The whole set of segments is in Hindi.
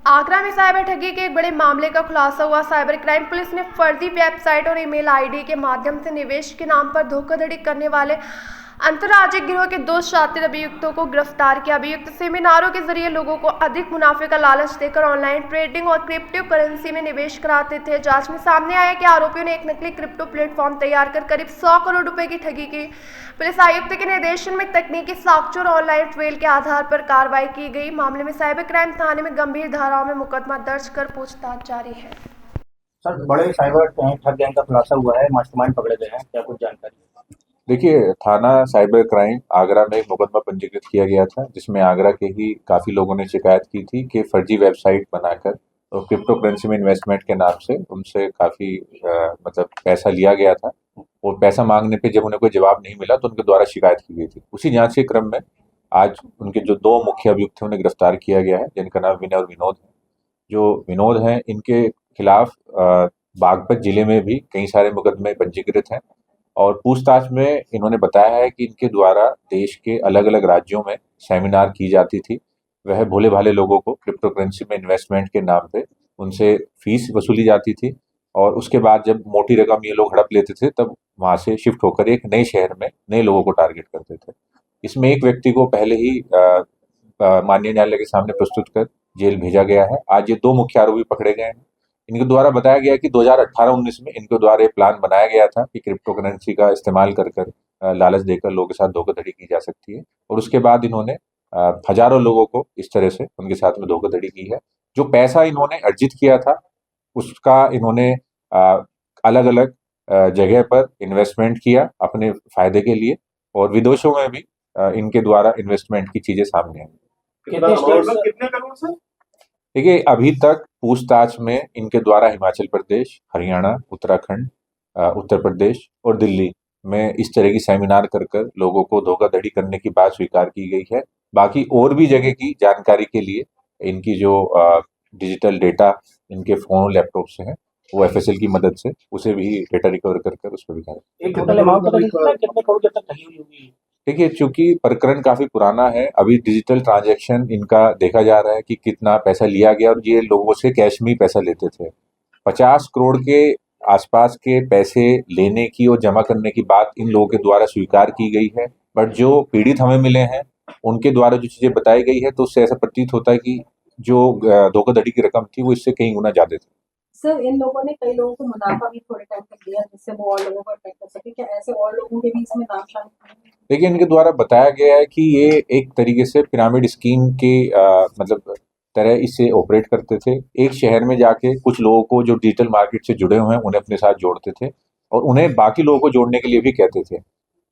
आगरा में साइबर ठगी के एक बड़े मामले का खुलासा हुआ। साइबर क्राइम पुलिस ने फर्जी वेबसाइट और ईमेल आईडी के माध्यम से निवेश के नाम पर धोखाधड़ी करने वाले अंतर्राज्यीय गिरोह के 2 शातिर अभियुक्तों को गिरफ्तार किया। अभियुक्त सेमिनारों के जरिए लोगों को अधिक मुनाफे का लालच देकर ऑनलाइन ट्रेडिंग और क्रिप्टो करेंसी में निवेश कराते थे। जांच में सामने आया कि आरोपियों ने एक नकली क्रिप्टो प्लेटफॉर्म तैयार कर करीब 100 करोड़ रुपए की ठगी की। पुलिस आयुक्त के निर्देशन में तकनीकी साक्ष्य और ऑनलाइन ट्रेल के आधार पर कार्रवाई की गई। मामले में साइबर क्राइम थाने में गंभीर धाराओं में मुकदमा दर्ज कर पूछताछ जारी है। सर, बड़े साइबर ठग गैंग का खुलासा हुआ है, मास्टरमाइंड पकड़े गए हैं, क्या कुछ जानकारी? देखिए, थाना साइबर क्राइम आगरा में एक मुकदमा पंजीकृत किया गया था, जिसमें आगरा के ही काफ़ी लोगों ने शिकायत की थी कि फर्जी वेबसाइट बनाकर और क्रिप्टो करेंसी में इन्वेस्टमेंट के नाम से उनसे काफ़ी मतलब पैसा लिया गया था और पैसा मांगने पे जब उन्हें कोई जवाब नहीं मिला तो उनके द्वारा शिकायत की गई थी। उसी जांच के क्रम में आज उनके जो 2 मुख्य अभियुक्त थे उन्हें गिरफ्तार किया गया है, जिनका नाम विनय और विनोद है। जो विनोद हैं, इनके खिलाफ बागपत जिले में भी कई सारे मुकदमे पंजीकृत हैं और पूछताछ में इन्होंने बताया है कि इनके द्वारा देश के अलग-अलग राज्यों में सेमिनार की जाती थी। वह भोले-भाले लोगों को क्रिप्टो करेंसी में इन्वेस्टमेंट के नाम पे उनसे फीस वसूली जाती थी और उसके बाद जब मोटी रकम ये लोग हड़प लेते थे, तब वहाँ से शिफ्ट होकर एक नए शहर में नए लोगों को टारगेट करते थे। इसमें एक व्यक्ति को पहले ही माननीय न्यायालय के सामने प्रस्तुत कर जेल भेजा गया है। आज ये 2 मुख्य आरोपी पकड़े गए हैं। इनके द्वारा बताया गया है कि 2018-19 में इनके द्वारा एक प्लान बनाया गया था कि क्रिप्टो करेंसी का इस्तेमाल कर कर लालच देकर लोगों के साथ धोखाधड़ी की जा सकती है और उसके बाद इन्होंने हजारों लोगों को इस तरह से उनके साथ में धोखाधड़ी की है। जो पैसा इन्होंने अर्जित किया था, उसका इन्होंने अलग-अलग जगह पर इन्वेस्टमेंट किया अपने फायदे के लिए और विदेशों में भी इनके द्वारा इन्वेस्टमेंट की चीजें सामने आई। कितने करोड़ सर? देखिए, अभी तक पूछताछ में इनके द्वारा हिमाचल प्रदेश, हरियाणा, उत्तराखंड, उत्तर प्रदेश और दिल्ली में इस तरह की सेमिनार कर कर लोगों को धोखाधड़ी करने की बात स्वीकार की गई है। बाकी और भी जगह की जानकारी के लिए इनकी जो डिजिटल डेटा इनके फ़ोन, लैपटॉप से है, वो एफएसएल की मदद से उसे भी डेटा रिकवर कर कर उस पर भी कार्य। एक टोटल अमाउंट पता चल सकता है कितने करोड़ तक ठगी हुई होगी? देखिए, चूंकि प्रकरण काफी पुराना है, अभी डिजिटल ट्रांजैक्शन इनका देखा जा रहा है कि कितना पैसा लिया गया और ये लोगों से कैश में ही पैसा लेते थे। 50 करोड़ के आसपास के पैसे लेने की और जमा करने की बात इन लोगों के द्वारा स्वीकार की गई है, बट जो पीड़ित हमें मिले हैं उनके द्वारा जो चीजें बताई गई है तो उससे ऐसा प्रतीत होता है कि जो धोखाधड़ी की रकम थी वो इससे कई गुना ज्यादा थी। सर, इन लोगों ने कई लोगों को मुनाफा भी थोड़े टाइम तक दिया जिससे वो और लोगों को अट्रैक्ट कर सके। क्या ऐसे और लोगों के भी इसमें नाम शामिल हैं? देखिए, इनके द्वारा बताया गया है कि ये एक तरीके से पिरामिड स्कीम के मतलब तरह इसे ऑपरेट करते थे। एक शहर में जाके कुछ लोगों को जो डिजिटल मार्केट से जुड़े हुए हैं उन्हें अपने साथ जोड़ते थे और उन्हें बाकी लोगों को जोड़ने के लिए भी कहते थे।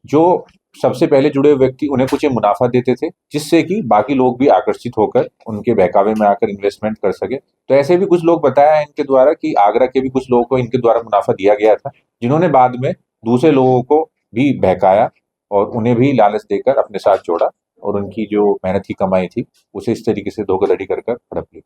जो सबसे पहले जुड़े हुए व्यक्ति उन्हें कुछ मुनाफा देते थे जिससे कि बाकी लोग भी आकर्षित होकर उनके बहकावे में आकर इन्वेस्टमेंट कर सके। तो ऐसे भी कुछ लोग बताया है इनके द्वारा कि आगरा के भी कुछ लोगों को इनके द्वारा मुनाफा दिया गया था, जिन्होंने बाद में दूसरे लोगों को भी बहकाया और उन्हें भी लालच देकर अपने साथ जोड़ा और उनकी जो मेहनत की कमाई थी उसे इस तरीके से धोखाधड़ी कर कर हड़प ली।